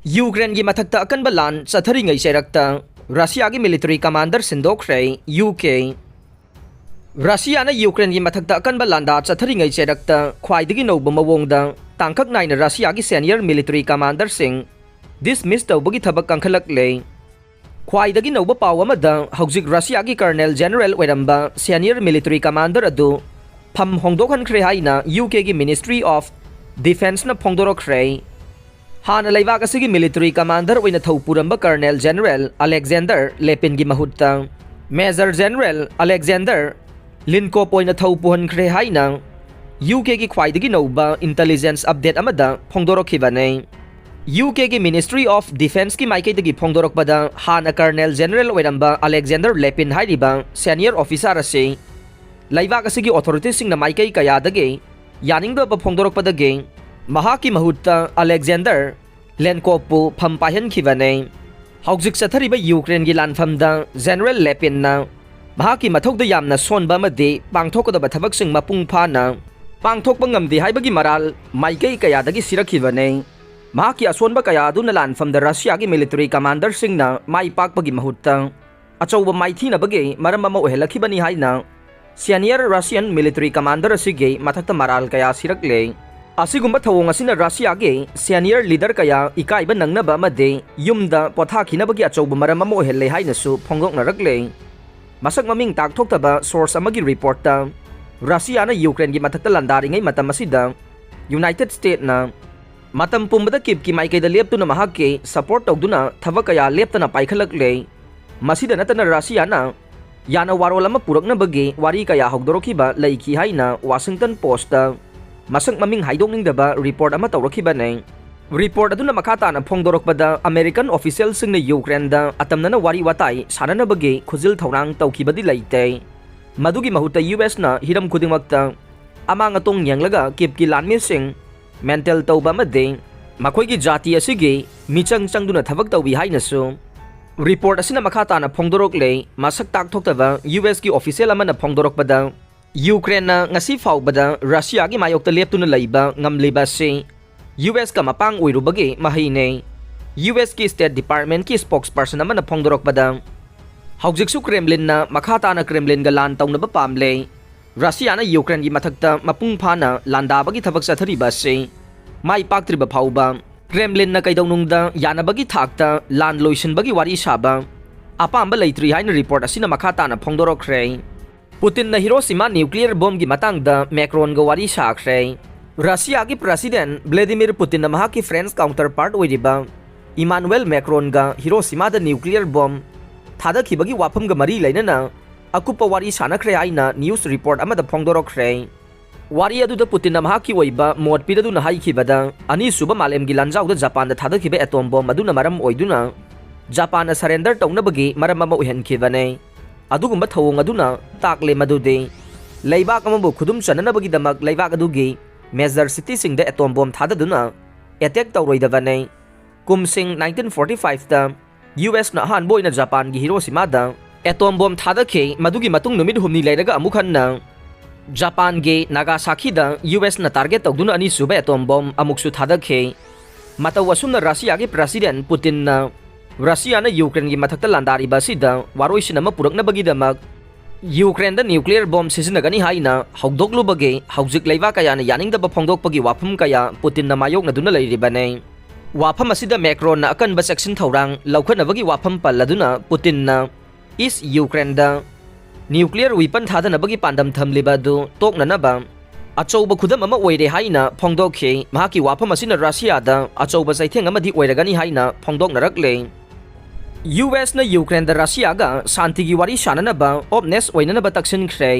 Ukraine की मथक्ता अकनब लान चथरिंगै चेरक्ता रशिया की मिलिट्री कमांडर सिंदोखरे यूके रशिया ने यूक्रेन की मथक्ता अकनब लांदा चथरिंगै चेरक्ता ख्वाइदगी नौब मवोंगदा तांकक नाइन रशिया की सीनियर मिलिट्री कमांडर सिंह डिसमिस तौबगी थबक कंखलकले ख्वाइदगी नौब पाव अमदा हौजिक रशिया की कर्नल जनरल ओइरंबा सीनियर मिलिट्री कमांडर अदु फम होंदोखनख्रे हाइना यूके की मिनिस्ट्री ऑफ डिफेंस न फोंदोरखरे हाना लेबाक असगी मिलिट्री कमांडर ओइना थौपुरंबा कर्नल जनरल अलेक्जेंडर लेपिन की महुत्ता मेजर जनरल अलेक्जेंडर लिनकोप ओइना थौपुहनख्रे हाइना यूके की ख्वाइदगी नौबा इंटेलिजेंस अपडेट अमदा फोंदोरखिबने यूके की मिनिस्ट्री ऑफ डिफेंस की माइकैदगी फोंदोरकपदा हाना कर्नल जनरल ओइरंबा अलेक्जेंडर लेपिन हाइरिबा सीनियर ऑफिसर असे लेबाक असगी ऑथोरिटीज सिंगना माइकै कयादगे यानिंगदबा फोंदोरकपदगे महाकी महुत्ता अलेक्जेंडर लेनकोपु फम पाहनखिबने हौजिक चथरिबा यूक्रेन की लानफमदा जनरल लेपिनना महाकी मथौदा यामना सोनबा अमदि पांगथोकदबा थबकसिंग मपुंग फाना पांगथोकबा ngamdi हाइबगी मराल माइकै कयादगी सिरखिबने महाकी असोनबा कयादुना लानफमदा रशिया की मिलिट्री कमांडर सिंगना माइ पाकपगी महुत्ता अचौबा माइथीनबगे मरम अमा ओहेलखिबनी हाइना सीनियर रशियन मिलिट्री कमांडर असिगे मथक्ता मराल कया सिरकले असिगुम्बा थवोंग असिना रशिया के सीनियर लीडर कया इकाइबा नंगनबा अमदे युमदा पोथाखिनबगी अचौबा मरम अमा ओहेले हाइनसु फोंदोकनरकले मसक ममिंग ताकथोक्तबा सोर्स अमगी रिपोर्टता रशिया ना यूक्रेन की मथक्ता लंदारिंगै मतम असिदा यूनाइटेड स्टेट ना मतम पुंबदा किप की माइकैदा लेप्तुना महाके सपोर्ट तौदुना थबक कया लेप्तना पाइखलकले मसिदा नतना रशिया ना याना वारोल अमा पुरकनबगे वारी कया हौदोरखिबा लैखि हाइना वाशिंगटन पोस्ट मसक ममिंग हाइदोकनिंगदबा रिपोर्ट अमा तौरखिबने रिपोर्ट अदुना मखाताना फोंदोरकपदा अमेरिकन ऑफिशियल सिंगना यूक्रेनदा अतमनना वारी वाताई साननबगे खुजिल थौरांग तौखिबदि लैते मदुगी महुत्ता यूएस ना हिरम खुदिंगमक्ता अमांग अतोंग यंगलगा किपकी लानमिसिंग मेंटल तौबा अमदे मखोइगी जाति असिगे मिचंग चंगदुना थबक तौबि हाइनसु रिपोर्ट असिना मखाताना फोंदोरकले मसक ताकथोक्तबा यूएस की ऑफिशियल अमना फोंदोरकपदा यूक्रेन ngasi फाउबदा रशिया की मायोक्ता लेप्तुना लैबा ngamlibase यूएस का मपांग ओइरुबगे महिने यूएस की स्टेट डिपार्टमेंट की स्पोक्सपर्सन अमना फोंदोरकपदा हौजिकसु क्रेमलिन मखाताना क्रेमलिन गा लान तौनबा पामले रशिया ना यूक्रेन की मथक्ता मपुंग फाना लांदाबगी थबक चथरिबासे माइ पाक्त्रिबा फाउबा क्रेमलिन कैदौनुंगदा यानबगी थाक्ता लान लोइसनबगी वारी साबा अपांबा लैत्रि हाइना रिपोर्ट असिना मखाताना फोंदोरखरे पुतिन ना हिरोशिमा न्यूक्लियर बॉम्ब की मतंगदा मैक्रोन गा वारी साखरे रशिया की प्रेसिडेंट व्लादिमीर पुतिन महा की फ्रेंच काउंटर पार्ट ओइरिबा इमानुएल मैक्रोन गा हिरोशिमा दा न्यूक्लियर बॉम्ब थादखिबगी वाफम गा मरी लैनना अकुपा वारी सानखरे आइना न्यूज रिपोर्ट अमदा फोंदोरखरे वारी अदुदा पुतिन महा की ओइबा मोट पिरदुना हाइखिबदा अनि सुबा मालेम गी लांजाउदा जापान दा थादखिबे एटॉम बॉम्ब अदुना मरम ओइदुना जापान सरेंडर तौनबगी मरम अमा ओइहनखिबने अदुगुम्बा थवोंग अदुना ताकले मदुदे लैबाक अमबु खुदुम चननबगी दमक लैबाक अदुगी मेजर सिटी सिंग दा एटॉम बॉम्ब थाददुना अटैक तौरोइदबने कुमसिंग 1945 दा यूएस ना हानबोइना जापान गी हिरोशिमा दा एटॉम बॉम्ब थादखे मदुगी मतुंग नुमित हुमनी लैरगा अमुक हन्ना जापान गे नागासाकी दा यूएस ना टारगेट तौदुना अनि सुबा एटॉम बॉम्ब अमुकसु थादखे मतौ असुमना रशिया गे प्रेसिडेंट पुतिन ना रशिया ना यूक्रेन की मथक्ता लांदारिबा सिदा वारोइसिन अमा पुरकनबगीदमक यूक्रेन दा न्यूक्लियर बॉम्ब सिजनगनी हाइना हौदोकलुबगे हौजिक लैबा कयाना यानिंगदबा फोंदोकपगी वाफम कया पुतिन ना मायोकनदुना लैरिबने वाफम असिदा मैक्रोन ना अकनबा सेक्शन थौरांग लौखनबगी वाफम पल्लदुना पुतिन ना ईस्ट यूक्रेन दा न्यूक्लियर वेपन थादनबगी पांडम थमलिबदु तोकननबा अचौबा खुदम अमा ओइरे हाइना फोंदोखे महाकी वाफम असिना रशिया दा अचौबा चैथेंग अमदि ओइरगनी हाइना फोंदोकनरकले यूएस ना यूक्रेन दा रशिया गा शांति की वारी शाननबा ओपनेस ओइननबा तक्सिनख्रे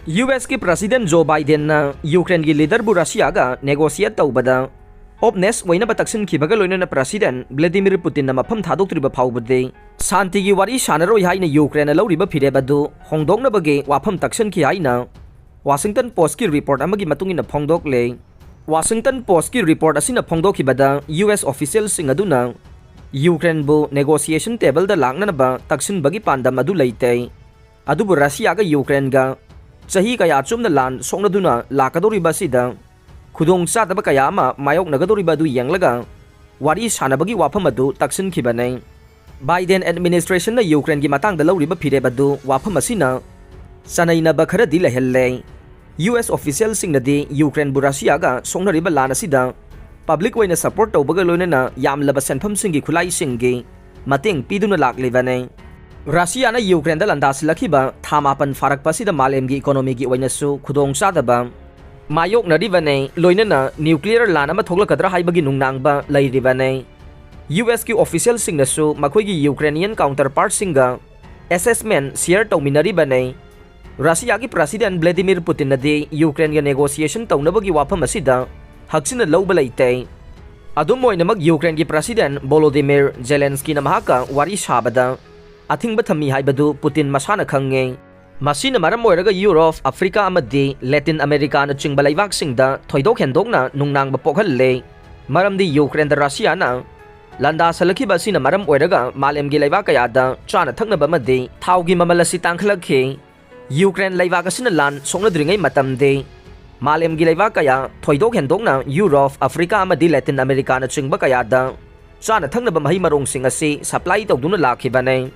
यूएस की प्रेसिडेंट जो बाइडेन ना यूक्रेन की लीडर बु रशिया गा नेगोशिएट तौबदा ओपनेस ओइनबा तक्सिनखिबगा लोइनना प्रेसिडेंट व्लादिमीर पुतिन ना मफम थादोक्त्रिबा फाउबदे शांति की वारी शानरोइ हाइना यूक्रेन लौरिबा फिरेबदु होंदोकनबगे वाफम तक्सिनखि हाइना वाशिंगटन पोस्ट की रिपोर्ट अमगी मतुंगिना फोंदोकले वाशिंगटन पोस्ट की रिपोर्ट असिना फोंदोखिबदा यूएस ऑफिशियल सिंग अदुना यूक्रेन बु नेगोशिएशन टेबल दा लांगनबा तक्सिनबगी पांडम अदु लैते अदुबु रशिया गा यूक्रेन गा चही कया चुमना लान सोंगनदुना लाकदोरिबा सिदा खुदोंग चादबा कया मा मायोकनगदोरिबा दु यंगलगा wari sanabagi wafam adu taksinkhibane. Biden administration na Ukraine gi matangda lawriba phireb adu wafam asina sanainaba kharadi lehelle. US official singnadi Ukraine bu Russia ga songnariba lan asida public waina support tawbaga loinana yamlaba senpham singi khulai singi mateng piduna laklibane. Russia na Ukraine da landas lakhiba thamapan farak pasida malemgi economy gi wainasu khudong sadaba mayok naribane loinana nuclear lan ama thoglakadra haibagi nungnangba lairibane. US ki official singnasu makhoigi Ukrainian counterpart singa assessment share tawminaribane. Russia ki President Vladimir Putin nadi Ukraine ga negotiation tawnabagi wafam asida haksina lawba laitay. Adum oinamak Ukraine ki President Volodymyr Zelensky na mahaka wari sabada athingba thami haibadu Putin masana khange. Masina maram oiraga Europe, Africa amadi Latin America na chingba laibak singda thoidok hendokna nungnang ba pokhalle. Maramdi Ukraine da Russia na landa salakhiba sina maram oiraga malemgi laibak kayada chana thaknaba amadi thawgi mamalasi tangkhlakhi. Ukraine laibak asina lan songnadringai matamde malemgi laibak kaya thoidok hendokna Europe, Africa amadi Latin America na chingba kayada chana thaknaba mahi marong sing asi supply tawduna lakhibane.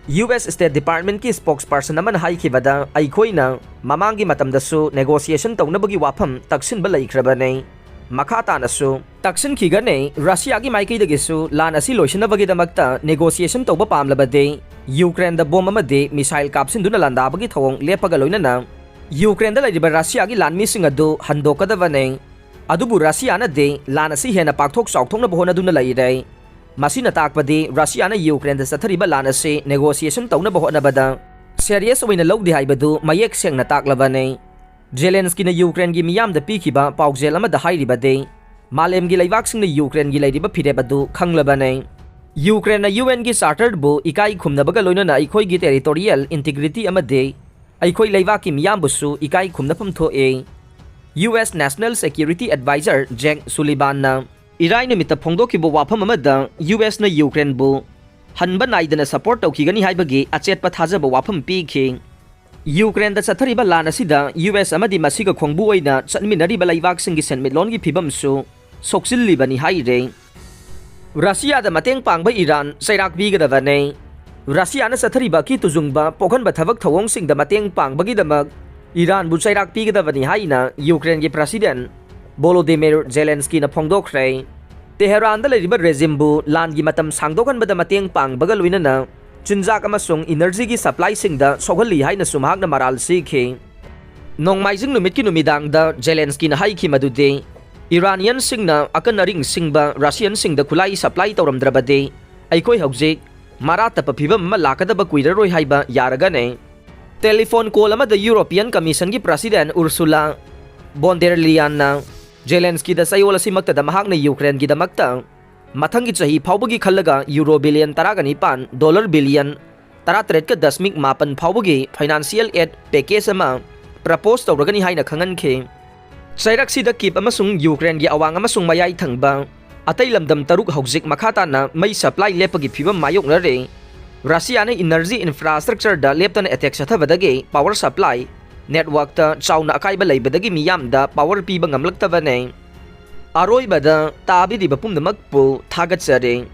US State Department ki spokesperson naman haikibada aikhoina mamangi matamdasu negotiation tawnabagi wafam taksinba laikhrabane. Makata nasu taksin khigane Russia gi maikaidagisu lan asi loisinabagi damakta negotiation tawba pamlabade Ukraine da bomb amade missile kapsinduna landabagi thawong lepaga loinana Ukraine da laiba Russia gi lanmi singadu handokadavane. Adubu Russia na de lan asi hena pakthok chawthongna bohona duna laire. Masina takpadi Russia na Ukraine da sathariba lan ase negotiation tawna bohonabada serious oina lawdi haibadu mayek seng na taklabane. Zelensky na Ukraine gi miyam da pikhiba paujel ama da hairibade malem gi laibak sing na Ukraine gi lairiba phirebadu khanglabane. Ukraine na UN gi chartered bu ikai khumnabaga loinana aikhoi gi territorial integrity amade aikhoi laibak ki miyam busu ikai khumnapam thoe. US National Security Advisor Jack Sullivan na Irai numita phongdokibo wafam amada US na Ukraine bu hanba naidana support tawkhigani haibagi achetpa thajaba wafam pikhi. Ukraine da chathariba lan asida US amadi masiga khongbu oina chanminariba laibak singi senmitlon gi phibamsu soksilibani haire. Russia da mateng pangba Iran sairak bigadavane. Russia na chathariba ki tujungba pokhanba thabak thawong sing da mateng pangbagi damak Iran bu sairak bigadavani haina Ukraine gi President Volodymyr Zelensky na phongdokre. Tehran da leriba regime bu lan gi matam sangdokhanbada mateng pangbaga loinana chinjak amasung energy gi supply singda soghali haina sumhakna maral sikhe. Nongmaijing numit ki numidang da Zelensky na haiki madude Iranian singna akanaring singba Russian singda khulai supply tawramdrabade aikoi hawjik marata paphibam ma lakadaba kuiraroi haiba yaragane. Telephone call ama da European Commission gi President Ursula von der Leyen na Zelensky da sayola simakta da mahak na Ukraine gi damakta mathangi chahi phawbagi khallaga euro billion taragani pan dollar billion taratret ka dasmik mapan phawbagi financial aid package ama propose tawragani haina khangankhe. Sairak sida kip amasung Ukraine gi awang amasung mayai thangba atai lamdam taruk hawjik makhata na mai supply lepagi phibam mayok na re. Russia na energy infrastructure da leptan attack sathabadagi power supply network ta chauna akaiba leibadagi miyam da power piba ngamlaktavane. Aroibada tabiriba pumnamakpu thagatsare.